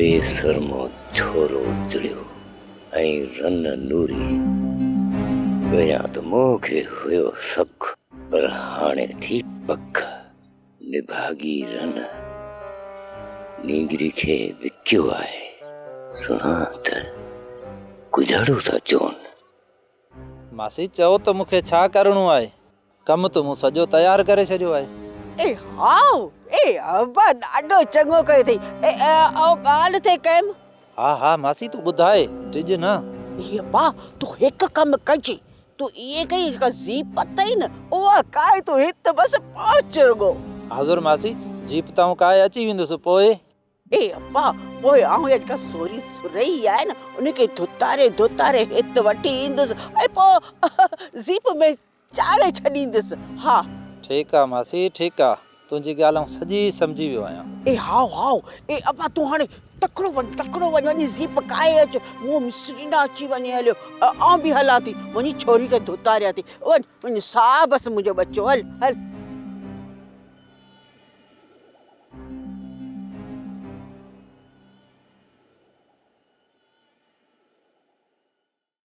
बेसरमो छोरो जुड़ियो ऐं रन नूरी। पहिरियां त मूंखे हुयो सख, पर हाणे थी पक। निभागी रन नीगरी खे विकियो आहे, सुणा त गुजाड़ो था चवनि। मासी चओ त मूंखे छा करिणो आहे? कमु त मूं सॼो तयारु करे छॾियो आहे। ए हाउ ए अब्बा ॾाढो चङो कयो अथई। ॻाल्हि थिए कंहिं हा हा मासी तूं ॿुधाए, टिज न। अब्बा तूं हिकु कमु कजे, तूं इहे कई जेका ज़ीप अथई न उहा काए तूं हिते बसि पहुच रुगो। हाज़ुर मासी, जीप तां काए अची वेंदुसि पोइ। ए अब्बा पोइ आऊं जेका सोरी सुरई आहे न उनखे धुतारे धुतारे हिते वठी ईंदुसि ऐं पोइ ज़ीप में चाढ़े छॾींदुसि। हा ठीकु आहे मासी, ठीकु आहे, तुंहिंजी ॻाल्हि आउं सॼी सम्झी वियो आहियां। ए हाउ हाउ ए अब्बा तूं हाणे तकिड़ो वञ वञी ज़ीप काए अच। मूं मिस्रीना अची वञे हलियो, आउं बि हलां थी, वञी छोरी खे धुतारियां थी। वञ वञ साह बसि मुंहिंजो बच्चो, हल हल।